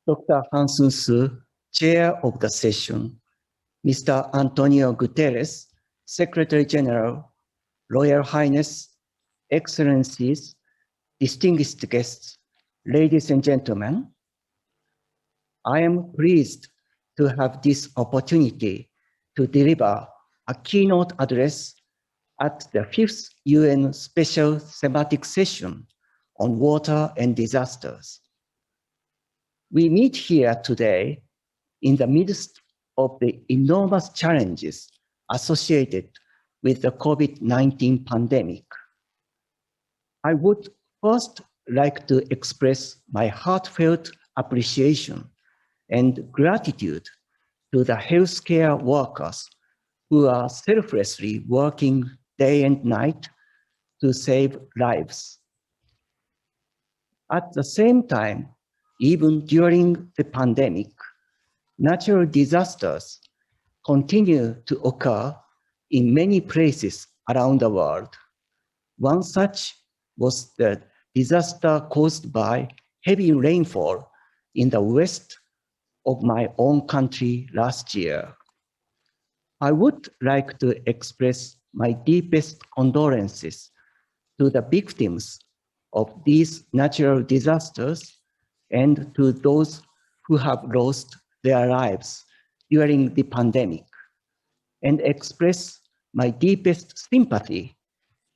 Dr. Hansen Su, Chair of the session, Mr. Antonio Guterres, Secretary General, Royal Highness, Excellencies, distinguished guests, ladies and gentlemen, I am pleased to have this opportunity to deliver a keynote address at the 5th UN Special Thematic Session on Water and Disasters. We meet here today in the midst of the enormous challenges associated with the COVID-19 pandemic. I would first like to express my heartfelt appreciation and gratitude to the healthcare workers who are selflessly working day and night to save lives. At the same time, even during the pandemic, natural disasters continue to occur in many places around the world. One such was the disaster caused by heavy rainfall in the west of my own country last year. I would like to express my deepest condolences to the victims of these natural disasters and to those who have lost their lives during the pandemic, and express my deepest sympathy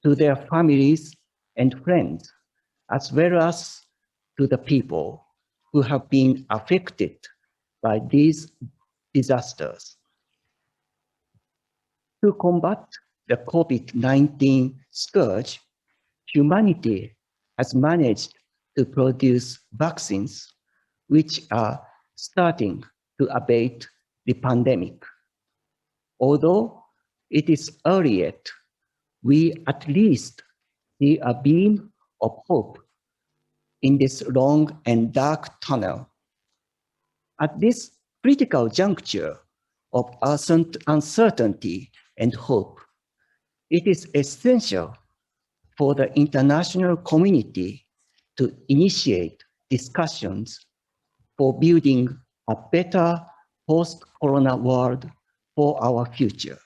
to their families and friends, as well as to the people who have been affected by these disasters. To combat the COVID-19 scourge, humanity has managed to produce vaccines which are starting to abate the pandemic. Although it is early yet, we at least see a beam of hope in this long and dark tunnel. At this critical juncture of uncertainty and hope, it is essential for the international community to initiate discussions for building a better post-corona world for our future.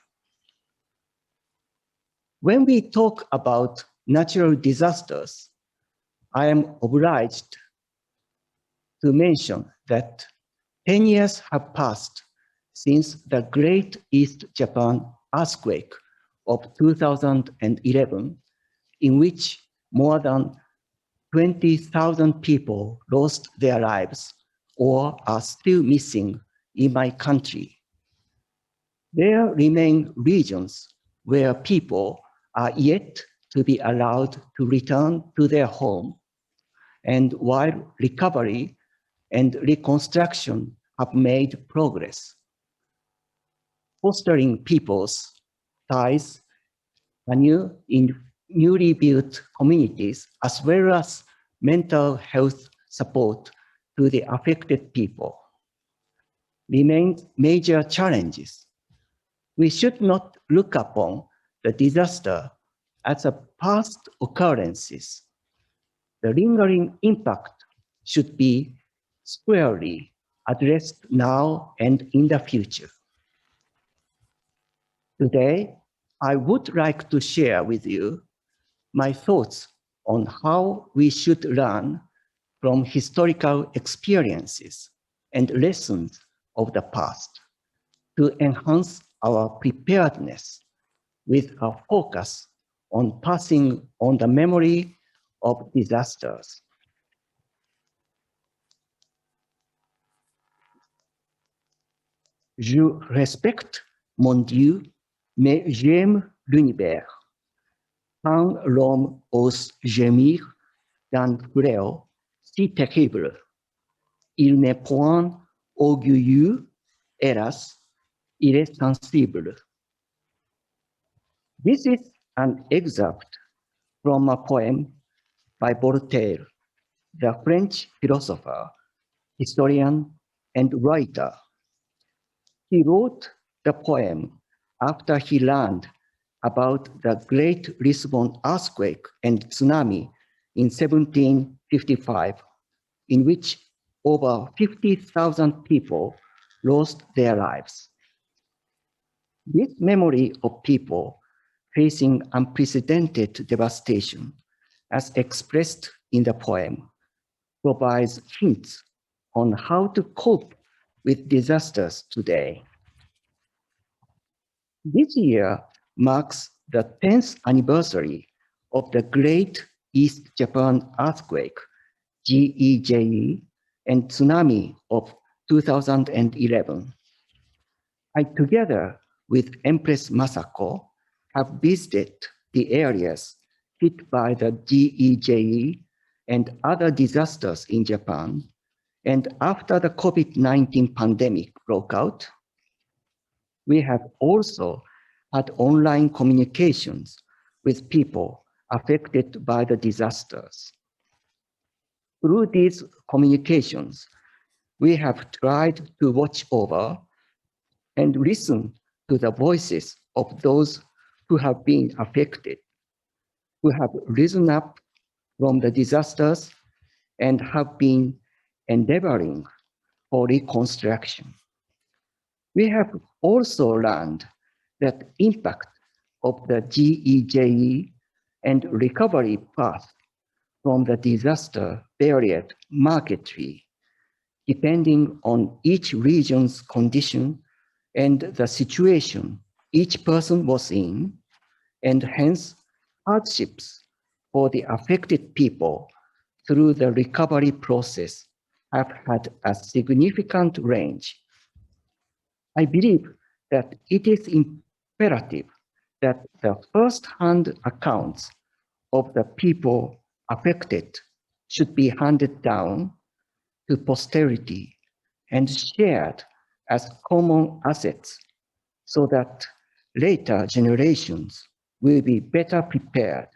When we talk about natural disasters, I am obliged to mention that 10 years have passed since the Great East Japan earthquake of 2011, in which more than 20,000 people lost their lives or are still missing in my country. There remain regions where people are yet to be allowed to return to their home, and while recovery and reconstruction have made progress, fostering people's ties anew in newly built communities, as well as mental health support to the affected people, remain major challenges. We should not look upon the disaster as a past occurrences. The lingering impact should be squarely addressed now and in the future. Today, I would like to share with you my thoughts on how we should learn from historical experiences and lessons of the past to enhance our preparedness with a focus on passing on the memory of disasters. Je respecte mon Dieu, mais j'aime l'univers. Quand l'homme ose gémir d'un fléau si terrible, il n'est point orgueilleux, hélas, il est sensible. This is an excerpt from a poem by Voltaire, the French philosopher, historian, and writer. He wrote the poem after he learned about the Great Lisbon earthquake and tsunami in 1755, in which over 50,000 people lost their lives. This memory of people facing unprecedented devastation, as expressed in the poem, provides hints on how to cope with disasters today. This year marks the 10th anniversary of the Great East Japan Earthquake, GEJE, and Tsunami of 2011. I, together with Empress Masako, have visited the areas hit by the GEJE and other disasters in Japan, and after the COVID-19 pandemic broke out, we have also had online communications with people affected by the disasters. Through these communications, we have tried to watch over and listen to the voices of those who have been affected, who have risen up from the disasters and have been endeavoring for reconstruction. We have also learned that the impact of the GEJE and recovery path from the disaster varied markedly, depending on each region's condition and the situation each person was in, and hence hardships for the affected people through the recovery process have had a significant range. I believe that it is imperative that the first-hand accounts of the people affected should be handed down to posterity and shared as common assets so that later generations will be better prepared.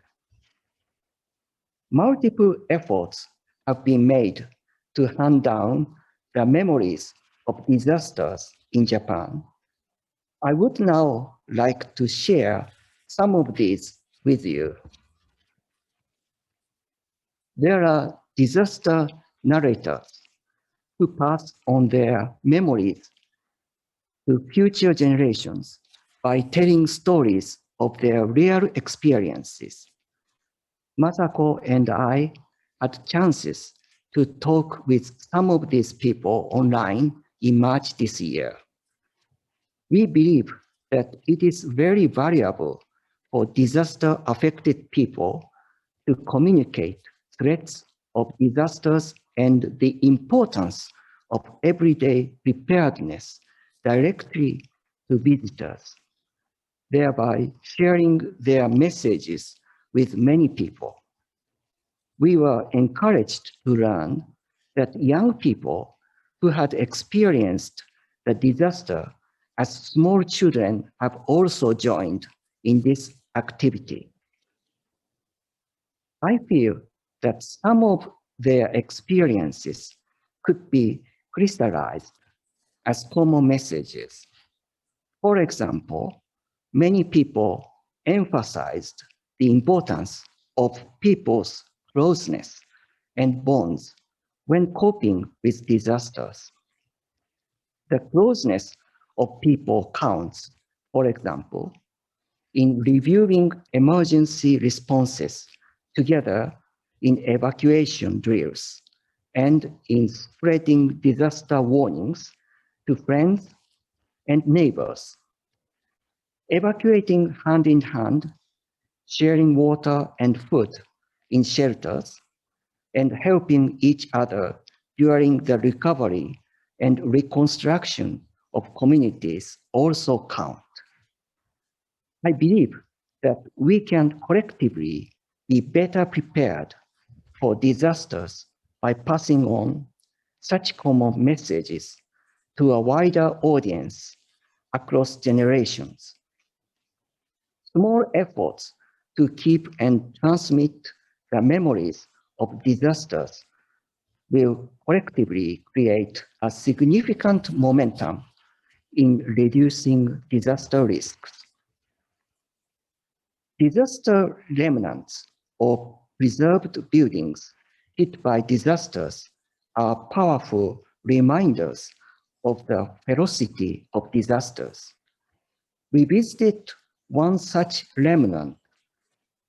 Multiple efforts have been made to hand down the memories of disasters in Japan. I would now like to share some of these with you. There are disaster narrators who pass on their memories to future generations by telling stories of their real experiences. Masako and I had chances to talk with some of these people online in March this year. We believe that it is very valuable for disaster-affected people to communicate threats of disasters and the importance of everyday preparedness directly to visitors, thereby sharing their messages with many people. We were encouraged to learn that young people who had experienced the disaster as small children have also joined in this activity. I feel that some of their experiences could be crystallized as common messages. For example, many people emphasized the importance of people's closeness and bonds when coping with disasters. The closeness of people counts, for example, in reviewing emergency responses together in evacuation drills and in spreading disaster warnings to friends and neighbors. Evacuating hand in hand, sharing water and food in shelters, and helping each other during the recovery and reconstruction of communities also count. I believe that we can collectively be better prepared for disasters by passing on such common messages to a wider audience across generations. Small efforts to keep and transmit the memories of disasters will collectively create a significant momentum in reducing disaster risks. Disaster remnants or preserved buildings hit by disasters are powerful reminders of the ferocity of disasters. We visited one such remnant,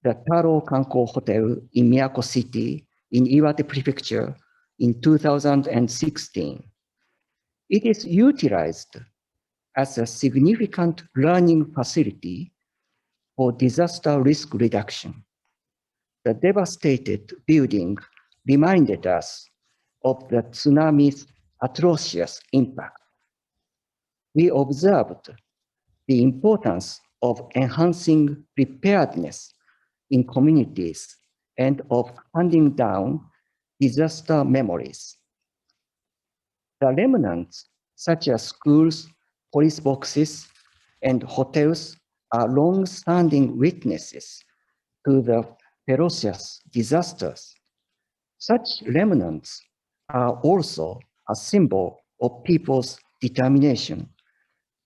the Taro Kanko Hotel in Miyako City in Iwate Prefecture in 2016. It is utilized as a significant learning facility for disaster risk reduction. The devastated building reminded us of the tsunami's atrocious impact. We observed the importance of enhancing preparedness in communities and of handing down disaster memories. The remnants, such as schools, police boxes, and hotels, are long-standing witnesses to the ferocious disasters. Such remnants are also a symbol of people's determination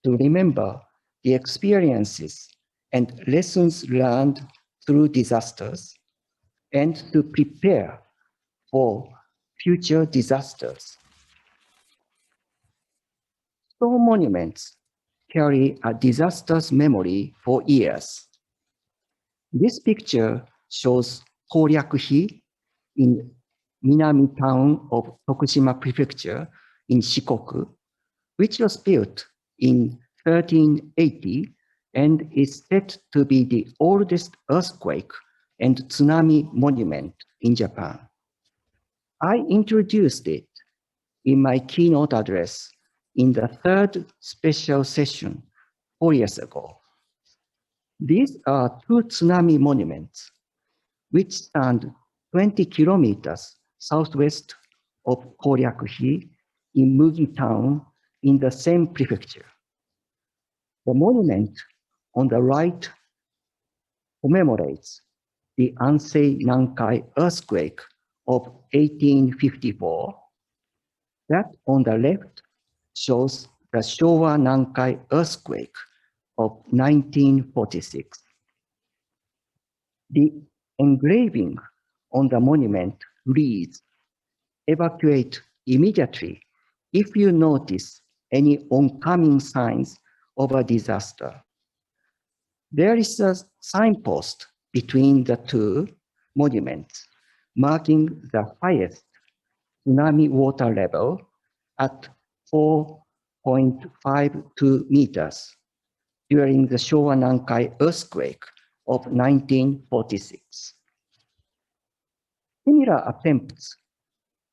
to remember the experiences and lessons learned through disasters and to prepare for future disasters. Stone monuments carry a disaster's memory for years. This picture shows Koryaku-hi in Minami town of Tokushima Prefecture in Shikoku, which was built in 1380 and is said to be the oldest earthquake and tsunami monument in Japan. I introduced it in my keynote address in the third special session 4 years ago. These are two tsunami monuments, which stand 20 kilometers southwest of Koryaku-hi in Mugi town in the same prefecture. The monument on the right commemorates the Ansei Nankai earthquake of 1854. That on the left shows the Showa Nankai earthquake of 1946. The engraving on the monument reads, "Evacuate immediately if you notice any oncoming signs of a disaster." There is a signpost between the two monuments marking the highest tsunami water level at 4.52 meters during the Showa Nankai earthquake of 1946. Similar attempts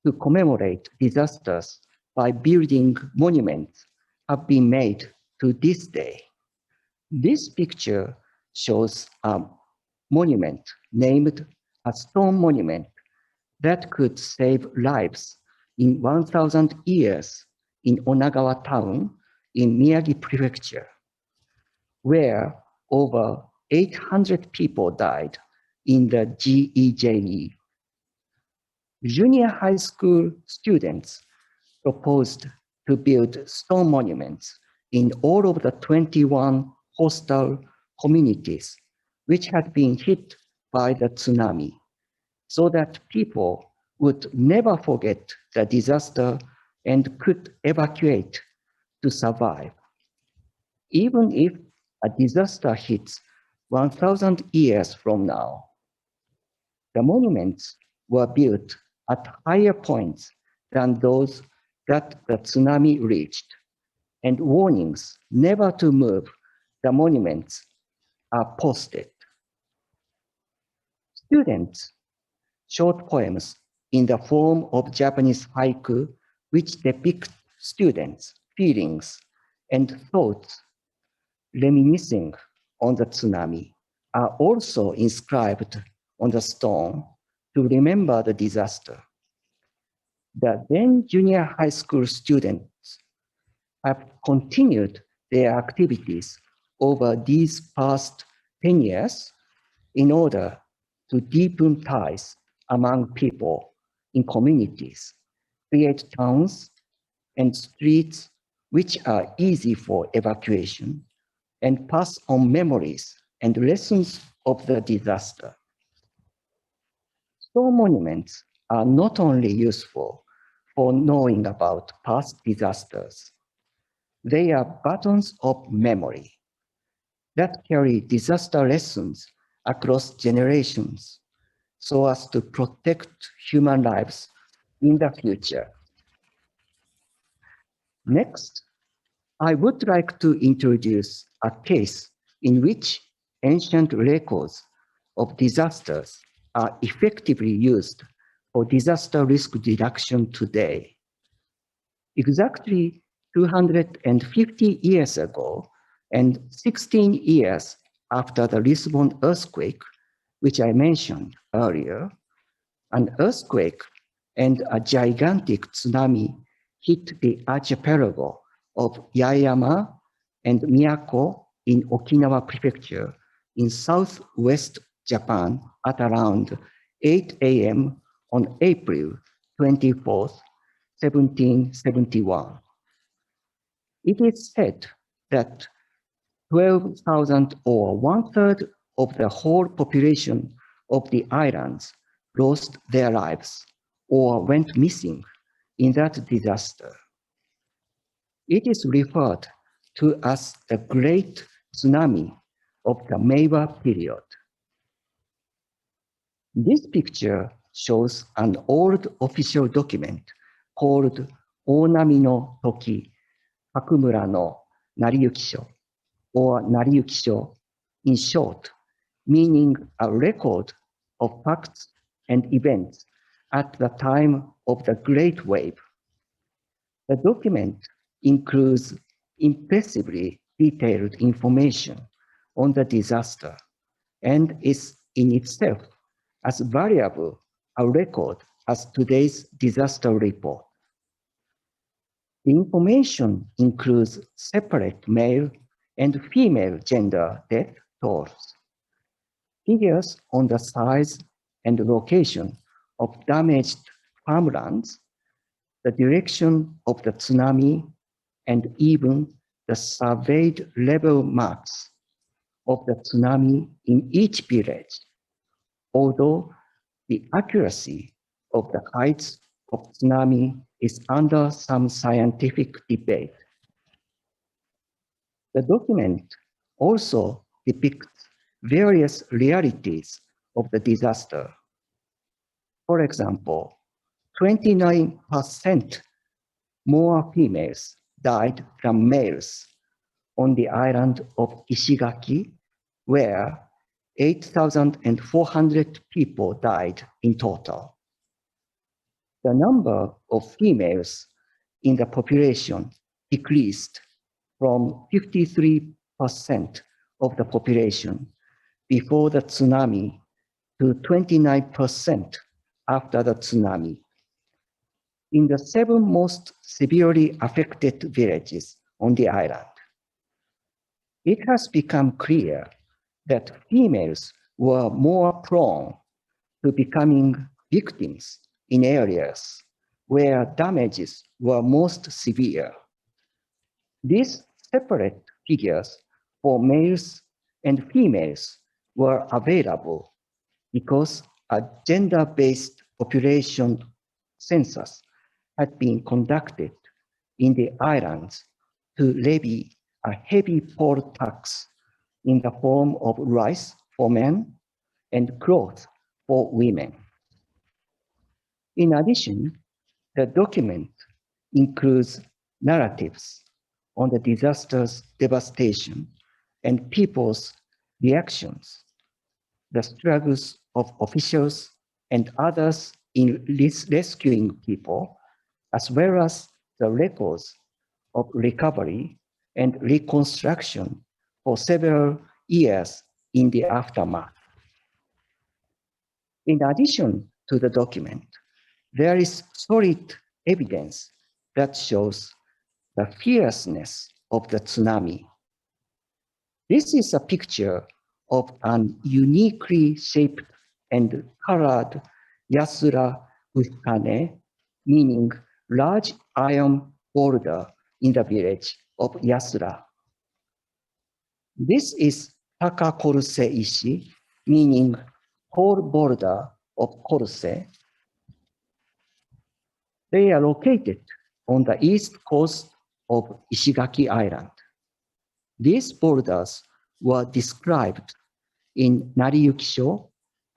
to commemorate disasters by building monuments have been made to this day. This picture shows a monument named a stone monument that could save lives in 1,000 years in Onagawa town in Miyagi Prefecture, where over 800 people died in the GEJE. Junior high school students proposed to build stone monuments in all of the 21 coastal communities which had been hit by the tsunami, so that people would never forget the disaster and could evacuate to survive. Even if a disaster hits 1,000 years from now, the monuments were built at higher points than those that the tsunami reached, and warnings never to move the monuments are posted. Students' short poems in the form of Japanese haiku, which depict students' feelings and thoughts reminiscing on the tsunami, are also inscribed on the stone to remember the disaster. The then junior high school students have continued their activities over these past 10 years in order to deepen ties among people in communities, create towns and streets which are easy for evacuation, and pass on memories and lessons of the disaster. Stone monuments are not only useful for knowing about past disasters. They are buttons of memory that carry disaster lessons across generations so as to protect human lives in the future. Next, I would like to introduce a case in which ancient records of disasters are effectively used for disaster risk reduction today. Exactly 250 years ago, and 16 years after the Lisbon earthquake, which I mentioned earlier, an earthquake and a gigantic tsunami hit the archipelago of Yaeyama and Miyako in Okinawa Prefecture in southwest Japan at around 8 a.m. on April 24, 1771. It is said that 12,000 or one-third of the whole population of the islands lost their lives or went missing in that disaster. It is referred to as the Great Tsunami of the Maywa period. This picture shows an old official document called Onami no Toki, Hakumura no Nariyukisho, or Nariyukisho in short, meaning a record of facts and events at the time of the Great Wave. The document includes impressively detailed information on the disaster and is in itself as valuable a record as today's disaster report. The information includes separate male and female gender death tolls, figures on the size and location of damaged farmlands, the direction of the tsunami, and even the surveyed level marks of the tsunami in each village, although the accuracy of the heights of tsunami is under some scientific debate. The document also depicts various realities of the disaster. For example, 29% more females died than males on the island of Ishigaki, where 8,400 people died in total. The number of females in the population decreased from 53% of the population before the tsunami to 29% after the tsunami. In the 7 most severely affected villages on the island, it has become clear that females were more prone to becoming victims in areas where damages were most severe. These separate figures for males and females were available because a gender-based population census had been conducted in the islands to levy a heavy poll tax in the form of rice for men and clothes for women. In addition, the document includes narratives on the disaster's devastation and people's reactions, the struggles of officials and others in rescuing people, as well as the records of recovery and reconstruction for several years in the aftermath. In addition to the document, there is solid evidence that shows the fierceness of the tsunami. This is a picture of an uniquely shaped and colored Yasura Uskane, meaning large iron boulder in the village of Yasura. This is Taka Koruse Ishi, meaning tall boulder of Koruse. They are located on the east coast of Ishigaki Island. These boulders were described in Nariyuki-sho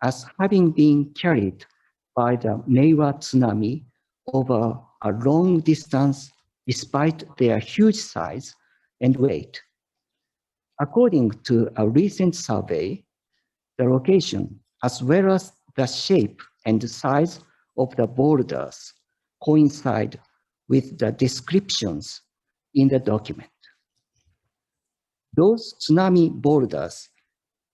as having been carried by the Maywa tsunami over a long distance despite their huge size and weight. According to a recent survey, the location as well as the shape and size of the boulders coincide with the descriptions in the document. Those tsunami boulders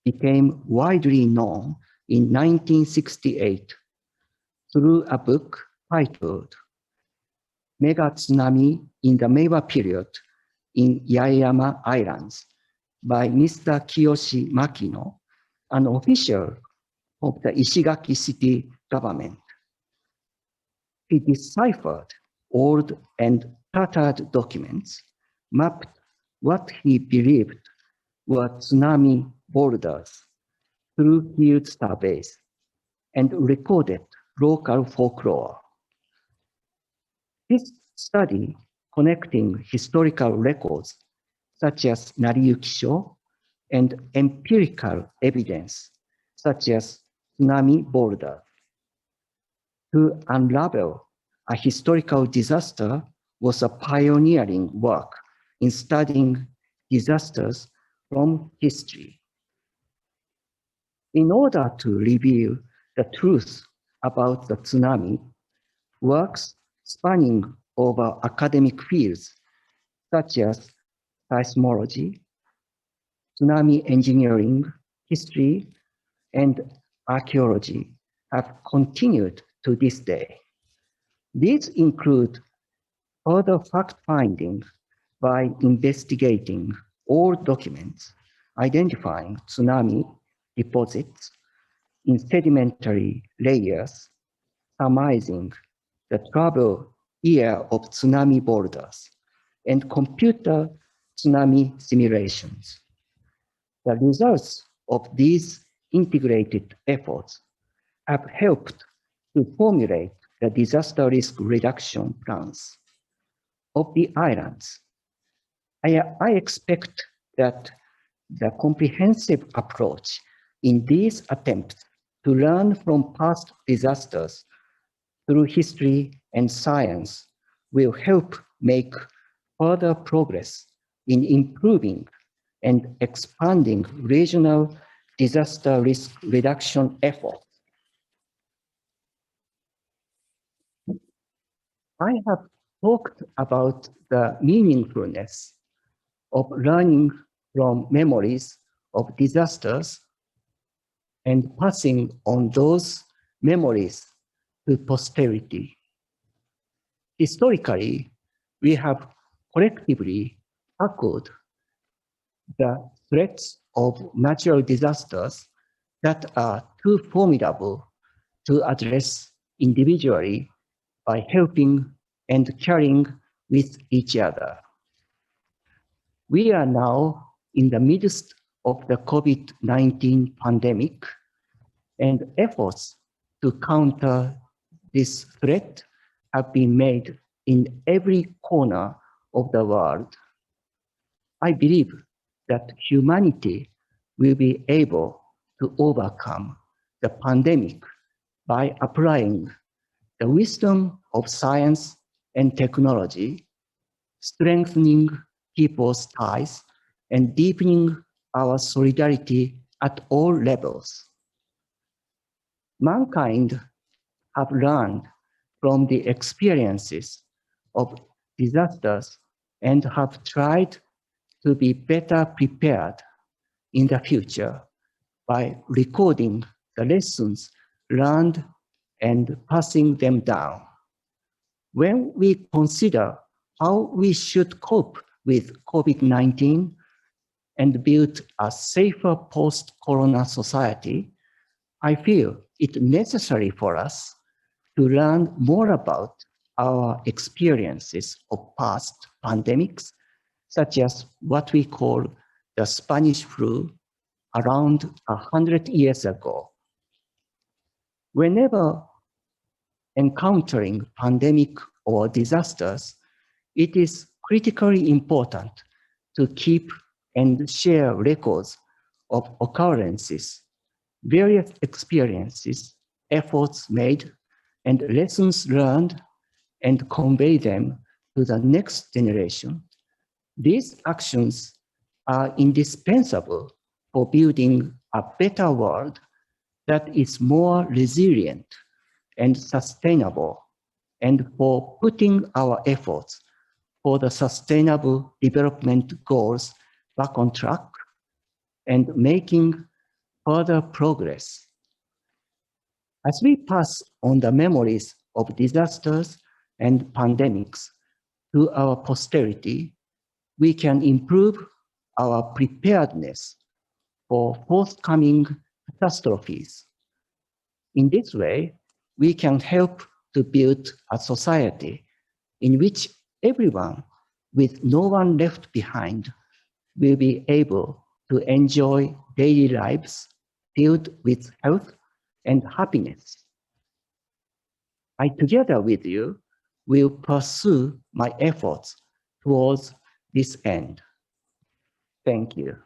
became widely known in 1968 through a book titled Mega Tsunami in the Maywa Period in Yaeyama Islands by Mr. Kiyoshi Makino, an official of the Ishigaki city government. He deciphered old and tattered documents, mapped what he believed were tsunami boulders through field surveys, and recorded local folklore. This study, connecting historical records such as Nariyuki-sho and empirical evidence such as tsunami boulders, to unravel a historical disaster was a pioneering work in studying disasters from history. In order to reveal the truth about the tsunami, works spanning over academic fields such as seismology, tsunami engineering, history, and archaeology have continued to this day. These include further fact-finding by investigating all documents, identifying tsunami deposits in sedimentary layers, surmising the travel year of tsunami boulders, and computer tsunami simulations. The results of these integrated efforts have helped to formulate the disaster risk reduction plans of the islands. I expect that the comprehensive approach in these attempts to learn from past disasters through history and science will help make further progress in improving and expanding regional disaster risk reduction efforts. I have talked about the meaningfulness of learning from memories of disasters and passing on those memories to posterity. Historically, we have collectively tackled the threats of natural disasters that are too formidable to address individually by helping and caring with each other. We are now in the midst of the COVID-19 pandemic, and efforts to counter this threat have been made in every corner of the world. I believe that humanity will be able to overcome the pandemic by applying the wisdom of science and technology, strengthening people's ties, and deepening our solidarity at all levels. Mankind have learned from the experiences of disasters and have tried to be better prepared in the future by recording the lessons learned and passing them down. When we consider how we should cope with COVID-19 and build a safer post-corona society, I feel it necessary for us to learn more about our experiences of past pandemics, such as what we call the Spanish flu around 100 years ago. Whenever encountering pandemic or disasters, it is critically important to keep and share records of occurrences, various experiences, efforts made, and lessons learned, and convey them to the next generation. These actions are indispensable for building a better world that is more resilient and sustainable, and for putting our efforts for the sustainable development goals back on track and making further progress. As we pass on the memories of disasters and pandemics to our posterity, we can improve our preparedness for forthcoming catastrophes. In this way, we can help to build a society in which everyone, with no one left behind, will be able to enjoy daily lives filled with health and happiness. I, together with you, will pursue my efforts towards this end. Thank you.